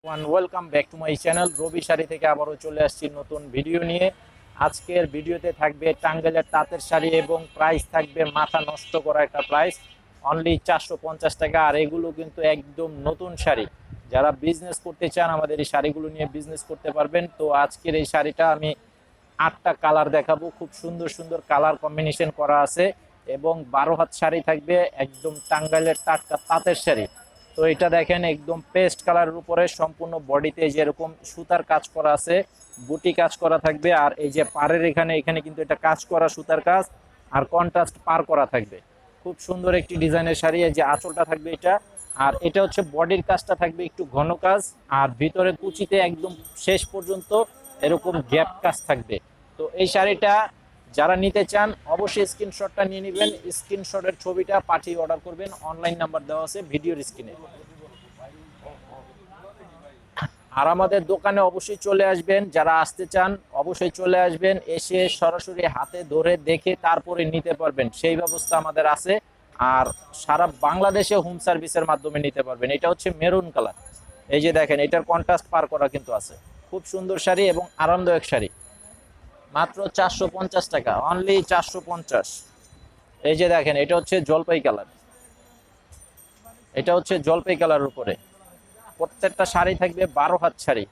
Welcome back to my channel Rabi sari থেকে আবারও চলে আসছি নতুন ভিডিও নিয়ে। আজকের ভিডিওতে থাকবে টাঙ্গাইলের তাঁতের শাড়ি এবং প্রাইস থাকবে মাথা নষ্ট করা একটা প্রাইস, অনলি 450 টাকা। আর এগুলো কিন্তু একদম নতুন শাড়ি, যারা বিজনেস করতে চান আমাদের এই শাড়িগুলো নিয়ে বিজনেস করতে পারবেন। তো আজকের এই শাড়িটা আমি 8টা কালার দেখাবো, খুব সুন্দর সুন্দর কালার কম্বিনেশন করা আছে এবং 12 হাত শাড়ি থাকবে, একদম টাঙ্গাইলের টাটকা তাঁতের শাড়ি। তো এটা দেখেন একদম পেস্ট কালারের উপরে সম্পূর্ণ বডিতে যেরকম সুতার কাজ করা আছে, বুটি কাজ করা থাকবে। আর এই যে পাড়ের এখানে এখানে কিন্তু এটা কাজ করা সুতার কাজ আর কন্ট্রাস্ট পার করা থাকবে। খুব সুন্দর একটি ডিজাইনের শাড়ি। এই যে আঁচলটা থাকবে এটা, আর এটা হচ্ছে বডির কাজটা থাকবে একটু ঘন কাজ, আর ভিতরে কুচিতে একদম শেষ পর্যন্ত এরকম গ্যাপ কাজ থাকবে। তো এই শাড়িটা যারা নিতে চান অবশ্যই স্ক্রিনশটটা নিয়ে নেবেন, স্ক্রিনশটের ছবিটা পাঠিয়ে অর্ডার করবেন। অনলাইন নাম্বার দেওয়া আছে ভিডিওর স্ক্রিনে। আর আমাদের দোকানে অবশ্যই চলে আসবেন, যারা আসতে চান অবশ্যই চলে আসবেন, এসে সরাসরি হাতে ধরে দেখে তারপরে নিতে পারবেন, সেই ব্যবস্থা আমাদের আছে। আর সারা বাংলাদেশে হোম সার্ভিসের মাধ্যমে নিতে পারবেন। এটা হচ্ছে মেরুন কালার, এই যে দেখেন এটার কন্ট্রাস্ট পার করা কিন্তু আছে। খুব সুন্দর শাড়ি এবং আরামদায়ক শাড়ি, মাত্র 450 টাকা, অনলি 450। এই যে দেখেন এটা হচ্ছে জলপাই কালার, এটা হচ্ছে জলপাই কালার উপরে। প্রত্যেকটা শাড়ি থাকবে 12 হাত শাড়ি।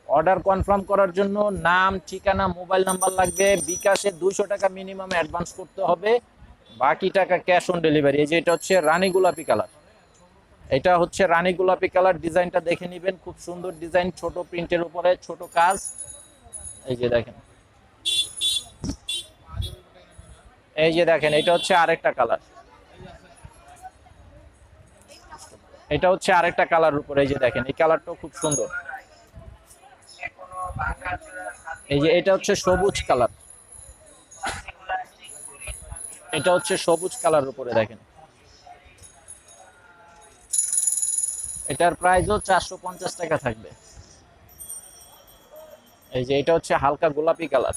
অর্ডার কনফার্ম করার জন্য নাম, ঠিকানা, মোবাইল নাম্বার লাগবে। বিকাশে 200 টাকা মিনিমাম অ্যাডভান্স করতে হবে, বাকি টাকা ক্যাশ অন ডেলিভারি। এই যে এটা হচ্ছে রানী গোলাপি কালার, এটা হচ্ছে রানী গোলাপি কালার। ডিজাইনটা দেখে নেবেন, খুব সুন্দর ডিজাইন, ছোট প্রিন্টের উপরে ছোট কাজ। এই যে দেখেন, এই যে দেখেন এটা হচ্ছে আরেকটা কালার, এটা হচ্ছে আরেকটা কালার উপরে। এই যে দেখেন এই কালারটাও খুব সুন্দর। এই যে এটা হচ্ছে সবুজ কালার, এটা হচ্ছে সবুজ কালার উপরে দেখেন। এটার প্রাইসও 450 টাকা থাকবে। এই যে এটা হচ্ছে হালকা গোলাপি কালার,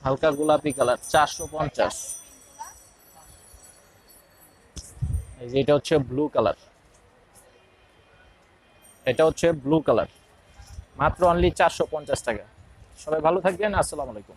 হালকা গোলাপি কালার 450। এই যে এটা হচ্ছে ব্লু কালার, এটা হচ্ছে ব্লু কালার, মাত্র অনলি 450 টাকা। সবাই ভালো থাকবেন, আসসালামু আলাইকুম।